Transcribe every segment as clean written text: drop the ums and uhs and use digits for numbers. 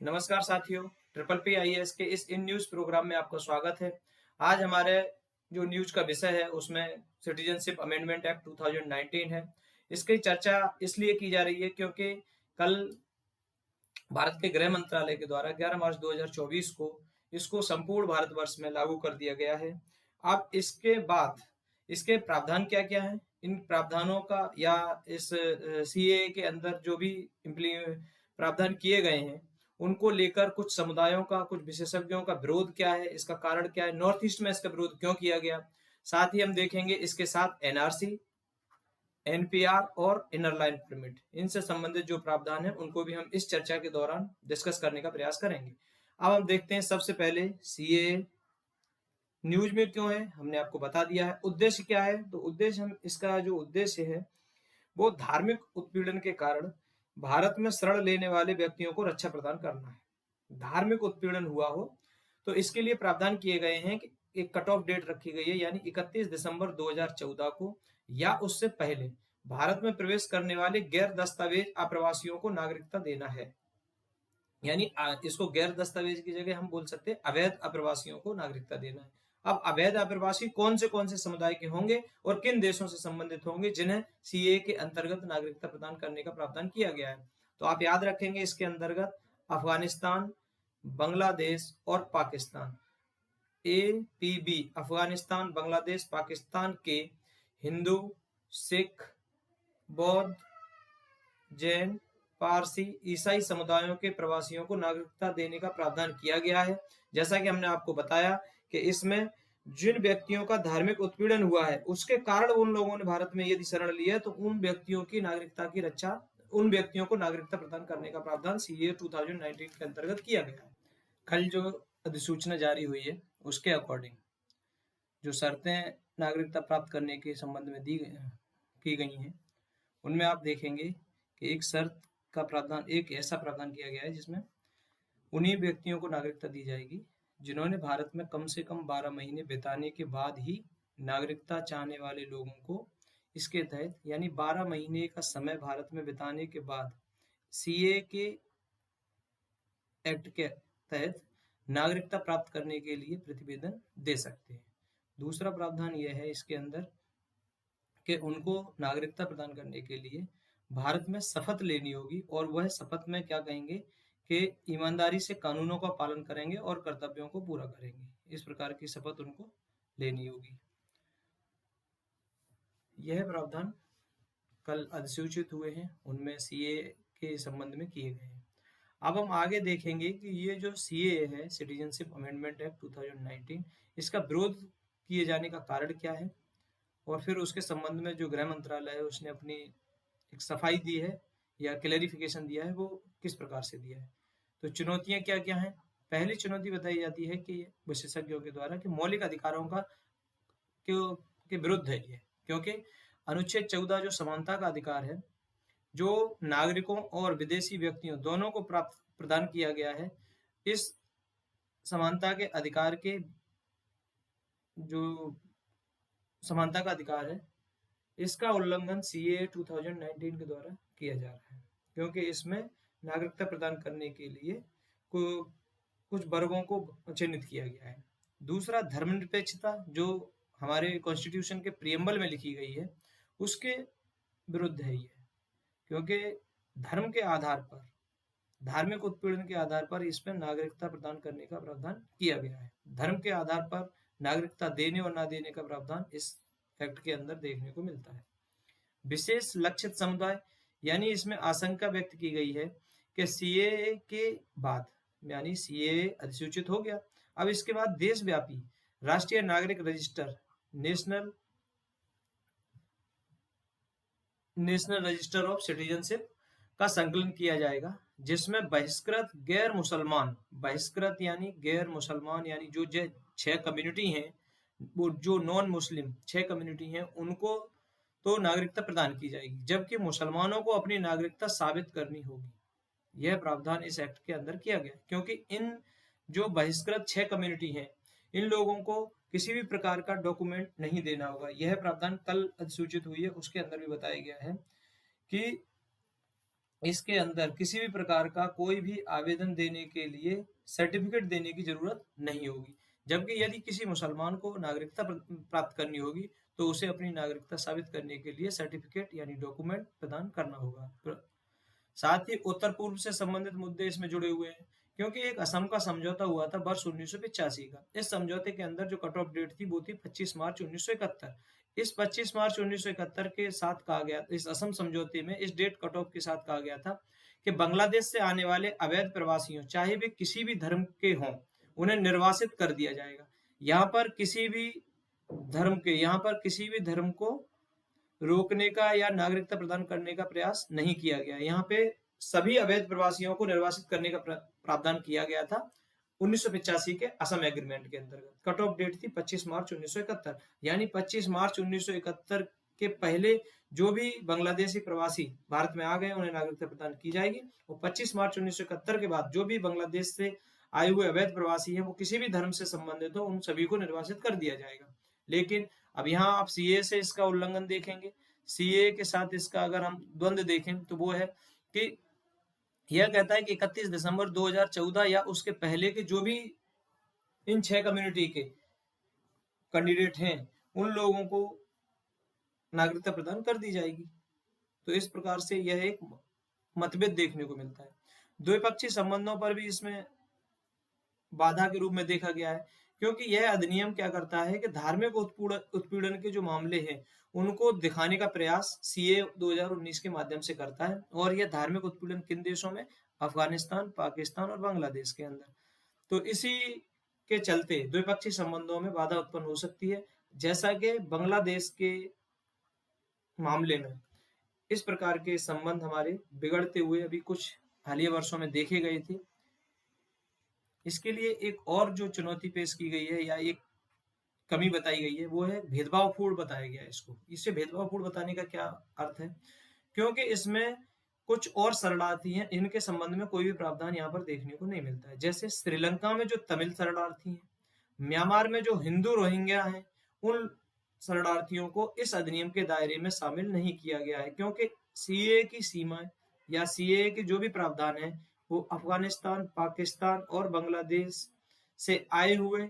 नमस्कार साथियों, triple P IAS के इस इन न्यूज़ प्रोग्राम में आपका स्वागत है। आज हमारे जो न्यूज़ का विषय है उसमें सिटीजनशिप अमेंडमेंट एक्ट 2019 है। इसकी चर्चा इसलिए की जा रही है क्योंकि कल भारत के गृह मंत्रालय के द्वारा 11 मार्च 2024 को इसको संपूर्ण भारतवर्ष में लागू कर दिया गया है। अब इसके बाद इसके प्रावधान क्या-क्या हैं? इन प्रावधानों का या इस सीएए के अंदर जो भी प्रावधान किए गए हैं, उनको लेकर कुछ समुदायों का, कुछ विशेषज्ञों का विरोध क्या है? इसका कारण क्या है? नॉर्थ ईस्ट में इसका विरोध क्यों किया गया? साथ ही हम देखेंगे इसके साथ एनआरसी, एनपीआर और इनर लाइन परमिट, इनसे संबंधित जो प्रावधान है उनको भी हम इस चर्चा के दौरान डिस्कस करने का प्रयास करेंगे। अब हम देखते हैं सबसे पहले सीएए न्यूज में क्यों है, हमने आपको बता दिया है। उद्देश्य क्या है? तो उद्देश्य हम इसका जो उद्देश्य है वो धार्मिक उत्पीड़न के कारण भारत में शरण लेने वाले व्यक्तियों को रक्षा प्रदान करना है। धार्मिक उत्पीड़न हुआ हो तो इसके लिए प्रावधान किए गए हैं कि एक कट ऑफ डेट रखी गई है, यानी 31 दिसंबर 2014 को या उससे पहले भारत में प्रवेश करने वाले गैर दस्तावेज अप्रवासियों को नागरिकता देना है। यानी इसको गैर दस्तावेज की जगह हम बोल सकते हैं अवैध अप्रवासियों को नागरिकता देना है। अब अवैध अप्रवासी कौन से समुदाय के होंगे और किन देशों से संबंधित होंगे जिन्हें सीए के अंतर्गत नागरिकता प्रदान करने का प्रावधान किया गया है? तो आप याद रखेंगे इसके अंतर्गत अफगानिस्तान, बांग्लादेश और पाकिस्तान, एपीबी, अफगानिस्तान, बांग्लादेश, पाकिस्तान के हिंदू, सिख, बौद्ध, जैन, पारसी, ईसाई समुदायों के प्रवासियों को नागरिकता देने का प्रावधान किया गया है। जैसा कि हमने आपको बताया कि इसमें जिन व्यक्तियों का धार्मिक उत्पीड़न हुआ है उसके कारण उन लोगों ने भारत में यदि शरण ली है तो उन व्यक्तियों की नागरिकता की रक्षा, उन व्यक्तियों को नागरिकता प्रदान करने का प्रावधान सीए 2019 के अंतर्गत किया गया है। कल जो अधिसूचना जारी हुई है उसके अकॉर्डिंग जो शर्तें नागरिकता प्राप्त करने के संबंध में की गई हैं उनमें आप देखेंगे कि एक शर्त का प्रावधान, एक ऐसा प्रावधान किया गया है जिसमें उन्हीं व्यक्तियों को नागरिकता दी जाएगी जिन्होंने भारत में कम से कम 12 महीने बिताने के बाद ही नागरिकता चाहने वाले लोगों को इसके तहत, यानी 12 महीने का समय भारत में बिताने के बाद सीए के एक्ट के तहत नागरिकता प्राप्त करने के लिए प्रतिवेदन दे सकते हैं। दूसरा प्रावधान यह है इसके अंदर कि उनको नागरिकता प्रदान करने के लिए भारत में शपथ लेनी होगी और वह शपथ में क्या कहेंगे कि ईमानदारी से कानूनों का पालन करेंगे और कर्तव्यों को पूरा करेंगे। इस प्रकार की शपथ उनको लेनी होगी। यह प्रावधान कल अधिसूचित हुए हैं, उनमें सीए के संबंध में किए गए हैं। अब हम आगे देखेंगे कि ये जो सीए है, सिटीजनशिप अमेंडमेंट एक्ट 2019, इसका विरोध किए जाने का कारण क्या है और फिर उसके संबंध में जो गृह मंत्रालय है उसने अपनी एक सफाई दी है या क्लैरिफिकेशन दिया है, वो किस प्रकार से दिया है। तो चुनौतियां क्या क्या हैं? पहली चुनौती बताई जाती है कि विशेषज्ञों के द्वारा कि मौलिक अधिकारों का के विरुद्ध है ये, क्योंकि अनुच्छेद 14 जो समानता का अधिकार है, जो नागरिकों और विदेशी व्यक्तियों दोनों को प्राप्त प्रदान किया गया है, इस समानता के अधिकार के जो समानता का अधिकार है इसका उल्लंघन सीए 2019 के द्वारा किया जा रहा है, क्योंकि इसमें नागरिकता प्रदान करने के लिए कुछ वर्गों को चिन्हित किया गया है। दूसरा, धर्मनिरपेक्षता जो हमारे कॉन्स्टिट्यूशन के प्रियम्बल में लिखी गई है उसके विरुद्ध है ये, क्योंकि धर्म के आधार पर, धार्मिक उत्पीड़न के आधार पर इसमें नागरिकता प्रदान करने का प्रावधान किया गया है। धर्म के आधार पर नागरिकता देने और ना देने का प्रावधान इस एक्ट के अंदर देखने को मिलता है। विशेष लक्षित समुदाय, यानी इसमें आशंका व्यक्त की गई है कि सीए के बाद, यानी सीए अधिसूचित हो गया, अब इसके बाद देशव्यापी राष्ट्रीय नागरिक register, national register of citizenship का संकलन किया जाएगा, जिसमें बहिष्कृत गैर मुसलमान, बहिष्कृत यानी गैर मुसलमान, यानी जो 6 कम्युनिटी हैं, वो जो नॉन मुस्लिम 6 कम्युनिटी हैं उनको तो नागरिकता प्रदान की जाएगी, जबकि मुसलमानों को अपनी नागरिकता साबित करनी होगी। यह प्रावधान इस एक्ट के अंदर किया गया, क्योंकि इन जो बहिष्कृत 6 कम्युनिटी हैं इन लोगों को किसी भी प्रकार का डॉक्यूमेंट नहीं देना होगा। यह प्रावधान कल अधिसूचित हुई है, उसके अंदर भी बताया गया है कि इसके अंदर किसी भी प्रकार का कोई भी आवेदन देने के लिए सर्टिफिकेट देने की जरूरत नहीं होगी। जबकि यदि किसी मुसलमान को नागरिकता प्राप्त करनी होगी तो उसे अपनी नागरिकता साबित करने के लिए सर्टिफिकेट यानी डॉक्यूमेंट प्रदान करना होगा। साथ ही उत्तर पूर्व से संबंधित मुद्दे इसमें जुड़े हुए हैं, क्योंकि एक असम का समझौता हुआ था वर्ष 1985 का। इस समझौते के अंदर जो कट ऑफ डेट थी वो थी 25 मार्च 1971। इस 25 मार्च 1971 के साथ कहा गया, इस असम समझौते में इस डेट कट ऑफ के साथ कहा गया था कि बांग्लादेश से आने वाले अवैध प्रवासियों, चाहे वे किसी भी धर्म के हों, उन्हें निर्वासित कर दिया जाएगा। यहाँ पर किसी भी धर्म को रोकने का या नागरिकता प्रदान करने का प्रयास नहीं किया गया। यहाँ पे सभी अवैध प्रवासियों को निर्वासित करने का प्रावधान किया गया था 1985 के असम एग्रीमेंट के अंतर्गत। कट ऑफ डेट थी 25 मार्च 1971, यानी 25 मार्च 1971 के पहले जो भी बांग्लादेशी प्रवासी भारत में आ गए उन्हें नागरिकता प्रदान की जाएगी, और 25 मार्च 1971 के बाद जो भी बांग्लादेश से आए हुए अवैध प्रवासी हैं वो किसी भी धर्म से संबंधित हो, उन सभी को निर्वासित कर दिया जाएगा। लेकिन अब यहाँ आप सीए से इसका उल्लंघन देखेंगे। सीए के साथ इसका अगर हम द्वंद्व देखें तो वो है कि यह कहता है कि 31 दिसंबर 2014 या उसके पहले के जो भी इन 6 कम्युनिटी के कैंडिडेट हैं उन लोगों को नागरिकता प्रदान कर दी जाएगी। तो इस प्रकार से यह एक मतभेद देखने को मिलता है। द्विपक्षीय संबंधों पर भी इसमें बाधा के रूप में देखा गया है, क्योंकि यह अधिनियम क्या करता है कि धार्मिक उत्पीड़न के जो मामले हैं उनको दिखाने का प्रयास सीए 2019 के माध्यम से करता है। और यह धार्मिक उत्पीड़न किन देशों में? अफगानिस्तान, पाकिस्तान और बांग्लादेश के अंदर। तो इसी के चलते द्विपक्षीय संबंधों में बाधा उत्पन्न हो सकती है, जैसा कि बांग्लादेश के मामले में इस प्रकार के संबंध हमारे बिगड़ते हुए अभी कुछ हालिया वर्षों में देखे गए थे। इसके लिए एक और जो चुनौती पेश की गई है या एक कमी बताई गई है वो है भेदभावपूर्ण बताया गया है इसको। इसे भेदभावपूर्ण बताने का क्या अर्थ है? क्योंकि इसमें कुछ और शरणार्थी हैं इनके संबंध में कोई भी प्रावधान यहाँ पर देखने को नहीं मिलता है। जैसे श्रीलंका में जो तमिल शरणार्थी हैं, म्यांमार में जो हिंदू रोहिंग्या हैं, उन शरणार्थियों को इस अधिनियम के दायरे में शामिल नहीं किया गया है, क्योंकि सीए की सीमाएं या सीए के जो भी प्रावधान है वो अफगानिस्तान, पाकिस्तान और बांग्लादेश से आए हुए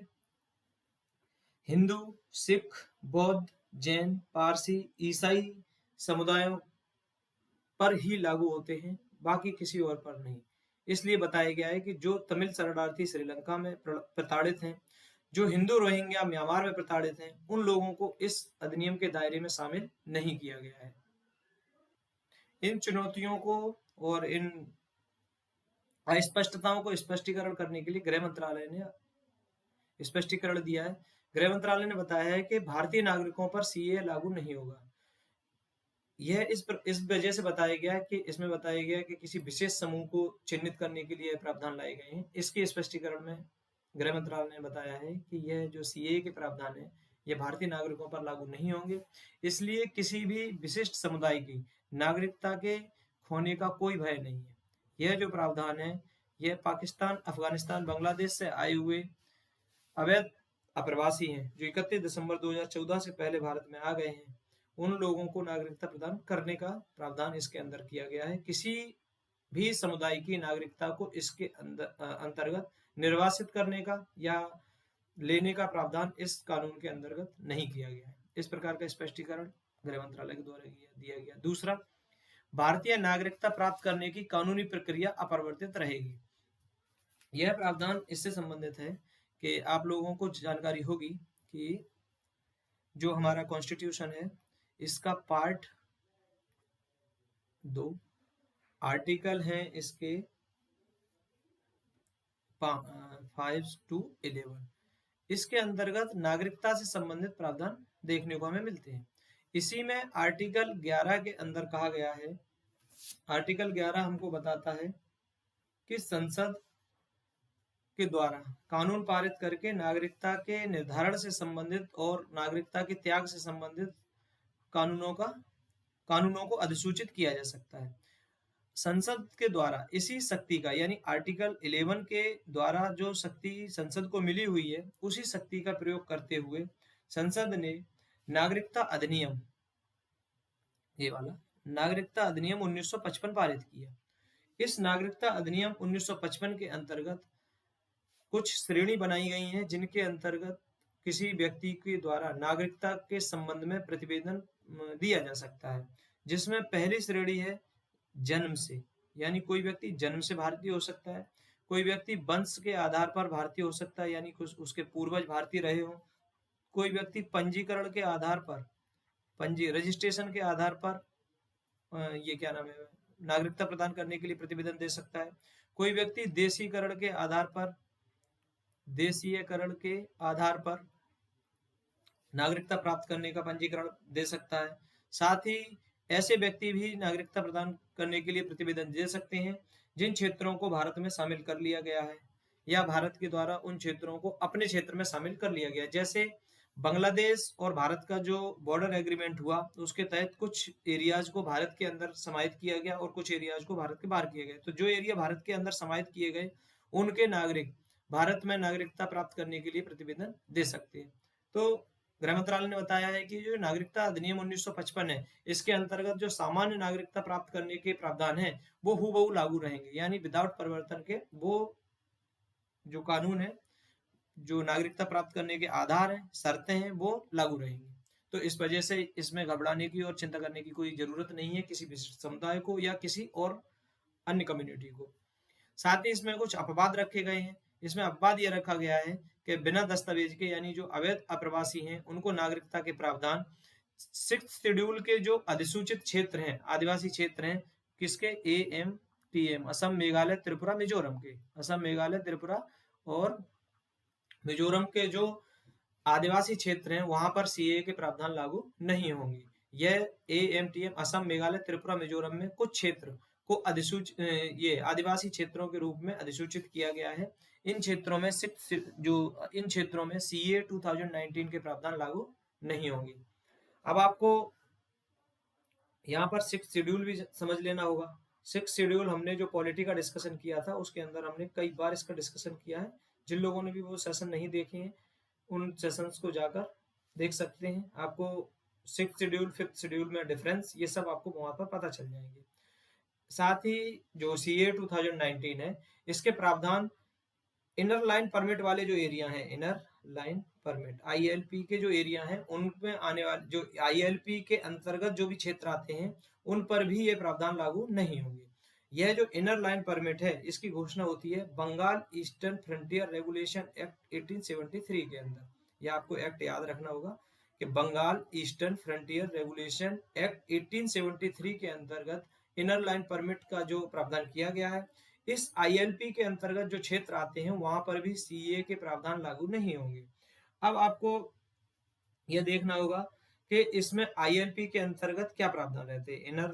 हिंदू, सिख, बौद्ध, जैन, पारसी, ईसाई समुदायों पर ही लागू होते हैं, बाकी किसी और पर नहीं। इसलिए बताया गया है कि जो तमिल शरणार्थी श्रीलंका में प्रताड़ित हैं, जो हिंदू रोहिंग्या म्यांमार में प्रताड़ित हैं, उन लोगों को इस अधिनियम के दायरे में शामिल नहीं किया गया है। इन चुनौतियों को और इन अस्पष्टताओं को स्पष्टीकरण करने के लिए गृह मंत्रालय ने स्पष्टीकरण दिया है। गृह मंत्रालय ने बताया है कि भारतीय नागरिकों पर सीए लागू नहीं होगा। यह इस वजह से बताया गया है कि इसमें बताया गया है कि किसी विशेष समूह को चिन्हित करने के लिए प्रावधान लाए गए हैं। इसके स्पष्टीकरण में गृह मंत्रालय ने बताया है कि यह जो सीए के प्रावधान है ये भारतीय नागरिकों पर लागू नहीं होंगे, इसलिए किसी भी विशिष्ट समुदाय की नागरिकता के खोने का कोई भय नहीं है। यह जो प्रावधान है यह पाकिस्तान, अफगानिस्तान, बांग्लादेश से आए हुए अवैध अप्रवासी हैं जो 31 दिसंबर 2014 से पहले भारत में आ गए हैं, उन लोगों को नागरिकता प्रदान करने का प्रावधान इसके अंदर किया गया है। किसी भी समुदाय की नागरिकता को इसके अंतर्गत निर्वासित करने का या लेने का प्रावधान इस कानून के अंतर्गत नहीं किया गया है। इस प्रकार का स्पष्टीकरण गृह मंत्रालय के द्वारा दिया गया। दूसरा, भारतीय नागरिकता प्राप्त करने की कानूनी प्रक्रिया अपरिवर्तित रहेगी। यह प्रावधान इससे संबंधित है कि आप लोगों को जानकारी होगी कि जो हमारा कॉन्स्टिट्यूशन है इसका पार्ट 2 आर्टिकल हैं इसके 5 to 11, इसके अंतर्गत नागरिकता से संबंधित प्रावधान देखने को हमें मिलते हैं। इसी में आर्टिकल 11 के अंदर कहा गया है, आर्टिकल 11 हमको बताता है कि संसद के द्वारा कानून पारित करके नागरिकता के निर्धारण से संबंधित और नागरिकता के त्याग से संबंधित कानूनों को अधिसूचित किया जा सकता है। संसद के द्वारा इसी शक्ति का यानी आर्टिकल 11 के द्वारा जो शक्ति संसद को मिली हुई है उसी शक्ति का प्रयोग करते हुए संसद ने नागरिकता अधिनियम, ये वाला नागरिकता अधिनियम 1955 पारित किया। इस नागरिकता अधिनियम 1955 के अंतर्गत कुछ श्रेणी बनाई गई हैं जिनके अंतर्गत किसी व्यक्ति के द्वारा नागरिकता के संबंध में प्रतिवेदन दिया जा सकता है, जिसमें पहली श्रेणी है जन्म से, यानी कोई व्यक्ति जन्म से भारतीय हो सकता है। कोई व्यक्ति वंश के आधार पर भारतीय हो सकता है, यानी कुछ उसके पूर्वज भारतीय रहे हो। कोई व्यक्ति पंजीकरण के आधार पर, पंजी रजिस्ट्रेशन के आधार पर ये क्या नाम है, नागरिकता प्रदान करने के लिए प्रतिवेदन दे सकता है। कोई व्यक्ति देशीयकरण के आधार पर नागरिकता प्राप्त करने का पंजीकरण दे सकता है। साथ ही ऐसे व्यक्ति भी नागरिकता प्रदान करने के लिए प्रतिवेदन दे सकते हैं जिन क्षेत्रों को भारत में शामिल कर लिया गया है या भारत के द्वारा उन क्षेत्रों को अपने क्षेत्र में शामिल कर लिया गया है। जैसे बांग्लादेश और भारत का जो बॉर्डर एग्रीमेंट हुआ, उसके तहत कुछ एरियाज को भारत के अंदर समाहित किया गया और कुछ एरियाज को भारत के बाहर किए गए। तो जो एरिया भारत के अंदर समाहित किए गए, उनके नागरिक भारत में नागरिकता प्राप्त करने के लिए प्रतिवेदन दे सकते हैं। तो गृह मंत्रालय ने बताया है कि जो नागरिकता अधिनियम 1955 है, इसके अंतर्गत जो सामान्य नागरिकता प्राप्त करने के प्रावधान है वो हूबहू लागू रहेंगे, यानी विदाउट परिवर्तन के वो जो कानून है, जो नागरिकता प्राप्त करने के आधार हैं, शर्तें हैं, वो लागू रहेंगी। तो इस वजह से इसमें घबराने की और चिंता करने की कोई जरूरत नहीं है किसी विशिष्ट समुदाय को या किसी और अन्य कम्युनिटी को। साथ ही इसमें कुछ अपवाद रखे गए हैं। इसमें अपवाद यह रखा गया है कि बिना दस्तावेज के, यानी जो अवैध अप्रवासी हैं, उनको नागरिकता के प्रावधान 6th शेड्यूल के जो अधिसूचित क्षेत्र हैं, आदिवासी क्षेत्र हैं, किसके, AMTM, असम, मेघालय, त्रिपुरा, मिजोरम के, असम, मेघालय, त्रिपुरा और मिजोरम के जो आदिवासी क्षेत्र हैं, वहां पर CAA के प्रावधान लागू नहीं होंगे। यह AMTM, असम, मेघालय, त्रिपुरा, मिजोरम में कुछ क्षेत्र को अधिसूचित, ये आदिवासी क्षेत्रों के रूप में अधिसूचित किया गया है। इन क्षेत्रों में CAA 2019 के प्रावधान लागू नहीं होंगे। अब आपको यहाँ पर 6th शेड्यूल भी समझ लेना होगा। 6th शेड्यूल हमने जो पॉलिटी का डिस्कशन किया था, उसके अंदर हमने कई बार इसका डिस्कशन किया है। जिन लोगों ने भी वो सेशन नहीं देखे हैं, उन सेशंस को जाकर देख सकते हैं। आपको 6th शेड्यूल 5th शेड्यूल में डिफरेंस, ये सब आपको वहां पर पता चल जाएंगे। साथ ही जो CAA 2019 है, इसके प्रावधान इनर लाइन परमिट वाले जो एरिया हैं, इनर लाइन परमिट ILP के जो एरिया हैं, उनमें आने वाले जो ILP के अंतर्गत जो भी क्षेत्र आते हैं, उन पर भी ये प्रावधान लागू नहीं होंगे। यह जो इनर लाइन परमिट है, इसकी घोषणा होती है Bengal eastern frontier regulation act 1873 के अंदर। यह आपको एक्ट याद रखना होगा कि Bengal eastern frontier regulation act 1873 के अंतर्गत इनर लाइन परमिट का जो प्रावधान किया गया है। इस ILP के अंतर्गत जो क्षेत्र आते हैं, वहां पर भी CAA के प्रावधान लागू नहीं होंगे। अब आपको यह देखना होगा कि इसमें ILP के अंतर्गत क्या प्रावधान रहते हैं। इनर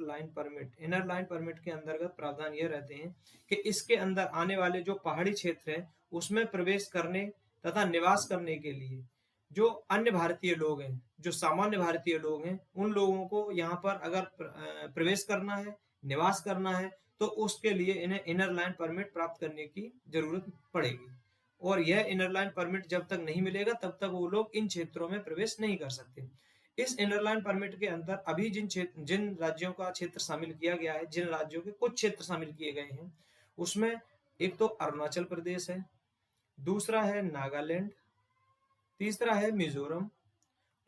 लाइन परमिट के अंतर्गत प्रावधान यह रहते हैं कि इसके अंदर आने वाले जो पहाड़ी क्षेत्र हैं, उसमें प्रवेश करने तथा निवास करने के लिए जो अन्य भारतीय लोग हैं, जो सामान्य भारतीय लोग हैं, उन लोगों को यहाँ पर अगर प्रवेश करना है, निवास करना है, तो उसके लिए इन्हें इनर लाइन परमिट प्राप्त करने की जरूरत पड़ेगी। और यह इनर लाइन परमिट जब तक नहीं मिलेगा, तब तक वो लोग इन क्षेत्रों में प्रवेश नहीं कर सकते। इस इनर लाइन परमिट के अंदर अभी जिन राज्यों का क्षेत्र शामिल किया गया है, जिन राज्यों के कुछ क्षेत्र शामिल किए गए हैं, उसमें एक तो अरुणाचल प्रदेश है, दूसरा है नागालैंड, तीसरा है मिजोरम,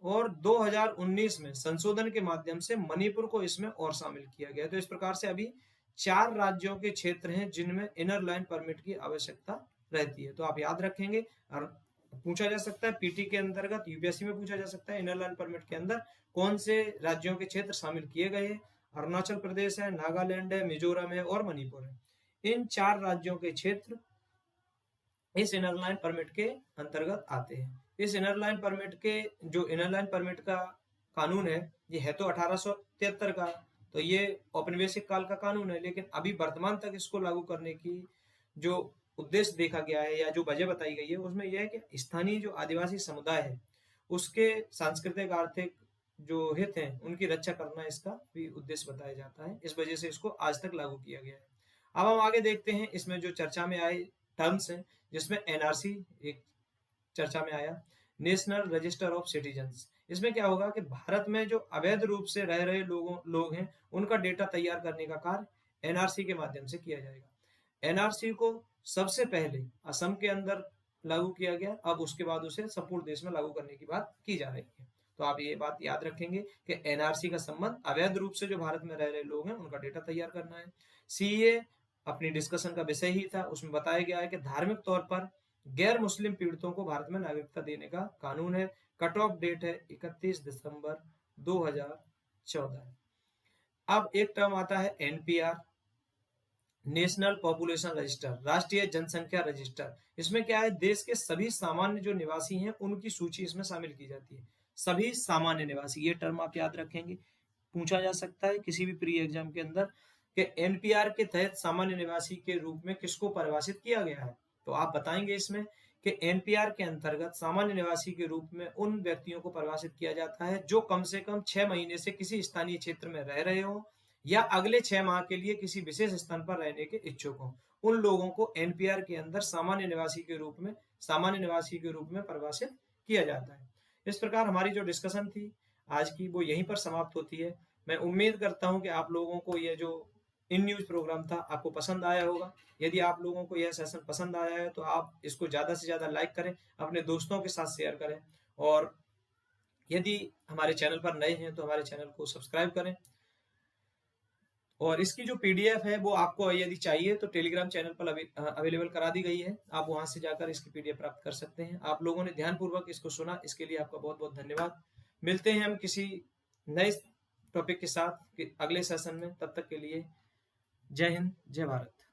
और 2019 में संशोधन के माध्यम से मणिपुर को इसमें और शामिल किया गया। तो इस प्रकार से अभी 4 राज्यों के क्षेत्र हैं जिनमें इनर लाइन परमिट की आवश्यकता रहती है। तो आप याद रखेंगे, और पूछा जा सकता है पीटी के अंतर्गत, UPSC में पूछा जा सकता है इनर लाइन परमिट के अंदर कौन से राज्यों के क्षेत्र शामिल किए गए हैं। अरुणाचल प्रदेश है, नागालैंड है, मिजोरम है और मणिपुर है। इन 4 राज्यों के क्षेत्र इस इनर लाइन परमिट के अंतर्गत आते हैं। इस इनर लाइन परमिट के जो इनर लाइन परमिट का कानून है, ये है तो 1873 का, तो ये औपनिवेशिक काल का कानून है, लेकिन अभी वर्तमान तक इसको लागू करने की जो उद्देश्य देखा गया है या जो वजह बताई गई है, उसमें यह है कि स्थानीय जो आदिवासी समुदाय है, उसके सांस्कृतिक आर्थिक जो हित हैं, उनकी रक्षा करना इसका भी उद्देश्य बताया जाता है। इस वजह से इसको आज तक लागू किया गया है। अब हम आगे देखते हैं, इसमें जो चर्चा में आए टर्म्स हैं, जिसमें NRC एक चर्चा में आया, नेशनल रजिस्टर ऑफ सिटीजन्स। इसमें क्या होगा कि भारत में जो अवैध रूप से रह रहे लोग हैं, उनका डेटा तैयार करने का कार्य एनआरसी के माध्यम से किया जाएगा। एनआरसी को सबसे पहले असम के अंदर लागू किया गया, अब उसके बाद उसे संपूर्ण देश में लागू करने की बात की जा रही है। तो आप ये बात याद रखेंगे कि एनआरसी का संबंध अवैध रूप से जो भारत में रह रहे लोग हैं उनका डेटा तैयार करना है। सीए अपनी डिस्कशन का विषय ही था, उसमें बताया गया है कि धार्मिक तौर पर गैर मुस्लिम पीड़ितों को भारत में नागरिकता देने का कानून है। कट ऑफ डेट है 31 दिसंबर 2014। अब एक टर्म आता है एनपीआर, नेशनल पॉपुलेशन रजिस्टर, राष्ट्रीय जनसंख्या रजिस्टर। इसमें क्या है, देश के सभी सामान्य जो निवासी हैं उनकी सूची इसमें शामिल की जाती है। सभी सामान्य निवासी, ये टर्म आप याद रखेंगे, पूछा जा सकता है किसी भी प्री एग्जाम के अंदर कि एनपीआर के तहत सामान्य निवासी के रूप में किसको परिभाषित किया गया है। तो आप बताएंगे इसमें कि एनपीआर के अंतर्गत सामान्य निवासी के रूप में उन व्यक्तियों को परिभाषित किया जाता है जो कम से कम 6 महीने से किसी स्थानीय क्षेत्र में रह रहे हो या अगले 6 माह के लिए किसी विशेष स्थान पर रहने के इच्छुक हो। उन लोगों को एनपीआर के अंदर सामान्य निवासी के रूप में परिभाषित किया जाता है। इस प्रकार हमारी जो डिस्कशन थी आज की वो यहीं पर समाप्त होती है। मैं उम्मीद करता हूं कि आप लोगों को ये जो इन न्यूज प्रोग्राम था आपको पसंद आया होगा। यदि आप लोगों को यह सेशन पसंद आया है तो आप इसको ज़्यादा से ज़्यादा लाइक करें, अपने दोस्तों के साथ शेयर करें, और यदि हमारे चैनल पर नए हैं तो हमारे चैनल को सब्सक्राइब करें। और इसकी जो पीडीएफ है वो आपको यदि चाहिए तो टेलीग्राम चैनल पर अवेलेबल करा दी गई है, आप वहां से जाकर इसकी पीडीएफ प्राप्त कर सकते हैं। आप लोगों ने ध्यानपूर्वक इसको सुना, इसके लिए आपका बहुत बहुत धन्यवाद। मिलते हैं हम किसी नए टॉपिक के साथ अगले सेशन में, तब तक के लिए जय हिंद, जय भारत।